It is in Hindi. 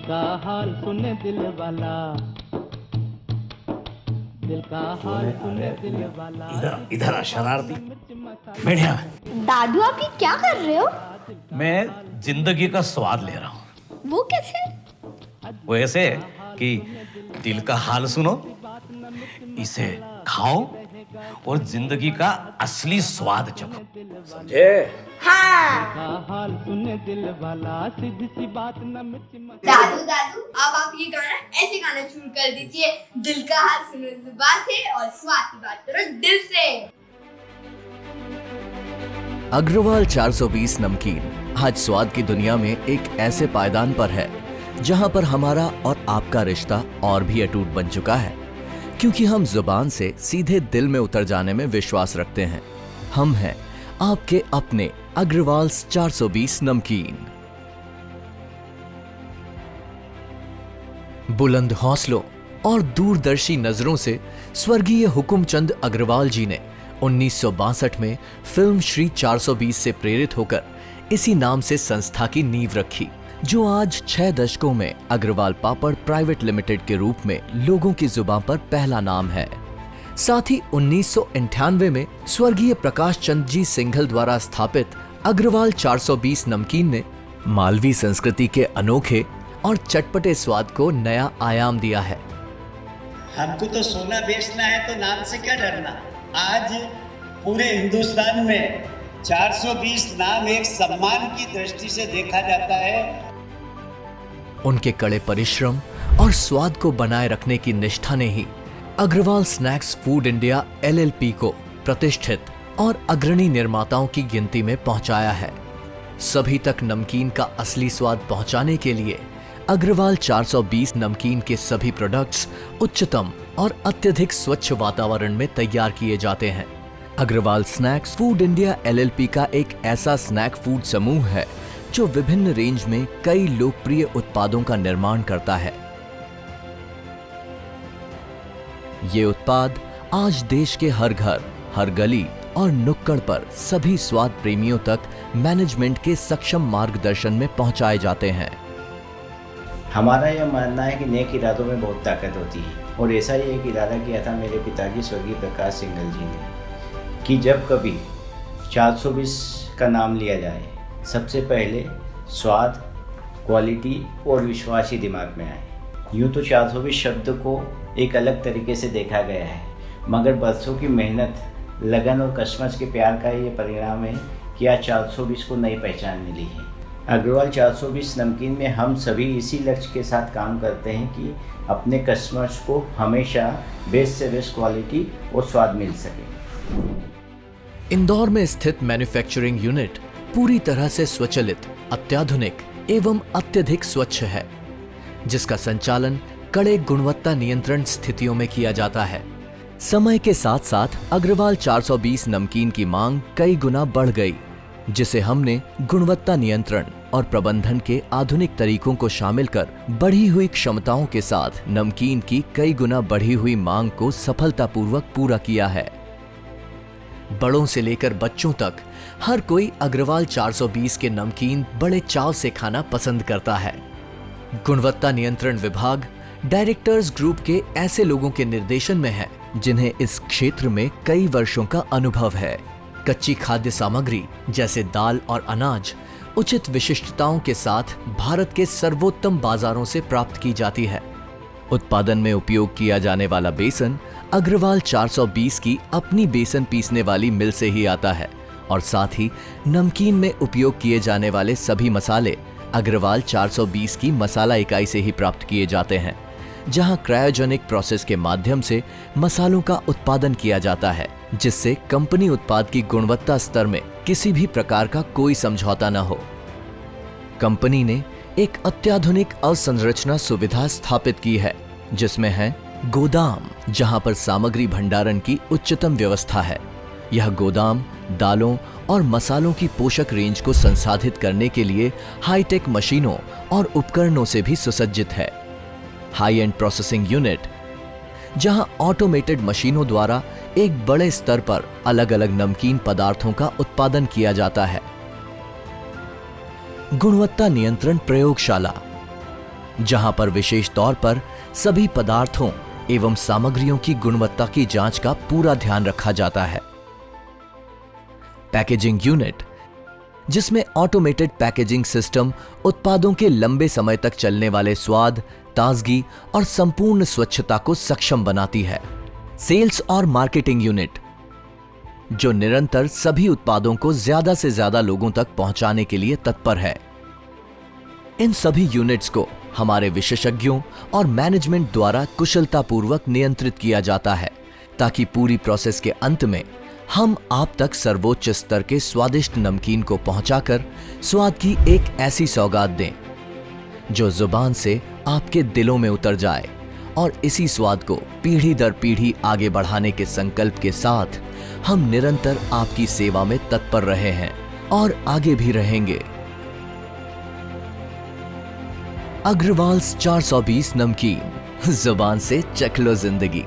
का हाल सुने दिल वाला, दिल का हाल सुने दिल वाला। इधर इधर शरारती बैठ यहाँ। दादू आप ये क्या कर रहे हो? मैं जिंदगी का स्वाद ले रहा हूँ। वो कैसे? वो ऐसे कि दिल का हाल सुनो, इसे खाओ और जिंदगी का असली स्वाद चखो, समझे? हाँ। का हाल सुने दिल वाला, सीधी सी बात न मिर्च मसाला। दादू दादू अब आप ये गाना ऐसे गाना शुरू कर दीजिए, दिल का हाल सुनो जुबान से और स्वाद की बात करो दिल से। अग्रवाल 420 नमकीन आज स्वाद की दुनिया में एक ऐसे पायदान पर है जहां पर हमारा और आपका रिश्ता और भी अटूट बन चुका है, क्योंकि हम जुबान से सीधे दिल में उतर जाने में विश्वास रखते हैं। हम हैं आपके अपने अग्रवाल 420 नमकीन। बुलंद हौसलों और दूरदर्शी नजरों से स्वर्गीय हुकुमचंद अग्रवाल जी ने 1962 में फिल्म श्री 420 से प्रेरित होकर इसी नाम से संस्था की नींव रखी, जो आज 6 दशकों में अग्रवाल पापड़ प्राइवेट लिमिटेड के रूप में लोगों की जुबान पर पहला नाम है। साथ ही 1998 में स्वर्गीय प्रकाश चंद जी सिंघल द्वारा स्थापित अग्रवाल 420 नमकीन ने मालवी संस्कृति के अनोखे और चटपटे स्वाद को नया आयाम दिया है। हमको तो सोना बेचना है तो नाम से क्या डरना। आज पूरे हिंदुस्तान में 420 नाम एक सम्मान की दृष्टि से देखा जाता है। उनके कड़े परिश्रम और स्वाद को बनाए रखने की निष्ठा ने ही Agrawal snacks food India LLP को प्रतिष्ठित और अग्रणी निर्माताओं की गिनती में पहुंचाया है। सभी तक नमकीन का असली स्वाद पहुंचाने के लिए अग्रवाल 420 नमकीन के सभी प्रोडक्ट्स उच्चतम और अत्यधिक स्वच्छ वातावरण में तैयार किए जाते हैं। Agarwal snacks food India LLP का एक ऐसा स्नैक फूड समूह है जो विभिन्न रेंज में कई लोकप्रिय उत्पादों का निर्माण करता है। ये उत्पाद आज देश के हर घर, हर गली और नुक्कड़ पर सभी स्वाद प्रेमियों तक मैनेजमेंट के सक्षम मार्गदर्शन में पहुंचाए जाते हैं। हमारा यह मानना है कि नेक इरादों में बहुत ताकत होती है, और ऐसा ही एक इरादा किया था मेरे पिताजी स्वर्गीय प्रकाश सिंघल जी ने कि जब कभी 420 का नाम लिया जाए, सबसे पहले स्वाद, क्वालिटी और विश्वास ही दिमाग में आए। यूँ तो 420 शब्द को एक अलग तरीके से देखा गया है, मगर बरसों की मेहनत, लगन और कस्टमर्स के प्यार का ये परिणाम है कि आज 420 को नई पहचान मिली है। अग्रवाल 420 नमकीन में हम सभी इसी लक्ष्य के साथ काम करते हैं कि अपने कस्टमर्स को हमेशा बेस्ट से बेस्ट क्वालिटी और स्वाद मिल सके। इंदौर में स्थित मैन्युफैक्चरिंग यूनिट पूरी तरह से स्वचालित, अत्याधुनिक एवं अत्यधिक स्वच्छ है, जिसका संचालन कड़े गुणवत्ता नियंत्रण स्थितियों में किया जाता है। समय के साथ साथ अग्रवाल 420 नमकीन की मांग कई गुना बढ़ गई, जिसे हमने गुणवत्ता नियंत्रण और प्रबंधन के आधुनिक तरीकों को शामिल कर बढ़ी हुई क्षमताओं के साथ नमकीन की कई गुना बढ़ी हुई मांग को सफलतापूर्वक पूरा किया है। बड़ों से लेकर बच्चों तक हर कोई अग्रवाल 420 के नमकीन बड़े चाव से खाना पसंद करता है। गुणवत्ता नियंत्रण विभाग डायरेक्टर्स ग्रुप के ऐसे लोगों के निर्देशन में है जिन्हें इस क्षेत्र में कई वर्षों का अनुभव है। कच्ची खाद्य सामग्री जैसे दाल और अनाज उचित विशिष्टताओं के साथ भारत के सर्वोत्तम बाजारों से प्राप्त की जाती है। उत्पादन में उपयोग किया जाने वाला बेसन अग्रवाल 420 की अपनी बेसन पीसने वाली मिल से ही आता है, और साथ ही नमकीन में उपयोग किए जाने वाले सभी मसाले अग्रवाल 420 की मसाला इकाई से ही प्राप्त किए जाते हैं, जहां क्रायोजेनिक प्रोसेस के माध्यम से मसालों का उत्पादन किया जाता है, जिससे कंपनी उत्पाद की गुणवत्ता स्तर में किसी भी प्रकार का कोई समझौता न हो। कंपनी ने एक अत्याधुनिक अवसंरचना सुविधा स्थापित की है, जिसमें है गोदाम, जहां पर सामग्री भंडारण की उच्चतम व्यवस्था है। यह गोदाम दालों और मसालों की पोषक रेंज को संसाधित करने के लिए हाईटेक मशीनों और उपकरणों से भी सुसज्जित है। हाई एंड प्रोसेसिंग यूनिट, जहां ऑटोमेटेड मशीनों द्वारा एक बड़े स्तर पर अलग अलग नमकीन पदार्थों का उत्पादन किया जाता है। गुणवत्ता नियंत्रण प्रयोगशाला, जहां पर विशेष तौर पर सभी पदार्थों एवं सामग्रियों की गुणवत्ता की जांच का पूरा ध्यान रखा जाता है। पैकेजिंग यूनिट, जिसमें ऑटोमेटेड पैकेजिंग सिस्टम उत्पादों के लंबे समय तक चलने वाले स्वाद, ताजगी और संपूर्ण स्वच्छता को सक्षम बनाती है। सेल्स और मार्केटिंग यूनिट, जो निरंतर सभी उत्पादों को ज्यादा से ज्यादा लोगों तक पहुंचाने के लिए तत्पर है। इन सभी यूनिट्स को हमारे विशेषज्ञों और मैनेजमेंट द्वारा कुशलतापूर्वक नियंत्रित किया जाता है, ताकि पूरी प्रोसेस के अंत में हम आप तक सर्वोच्च स्तर के स्वादिष्ट नमकीन को पहुंचाकर स्वाद की एक ऐसी सौगात दें जो जुबान से आपके दिलों में उतर जाए। और इसी स्वाद को पीढ़ी दर पीढ़ी आगे बढ़ाने के संकल्प के साथ हम निरंतर आपकी सेवा में तत्पर रहे हैं और आगे भी रहेंगे। अग्रवाल्स 420 नमकीन, जुबान से चख लो जिंदगी।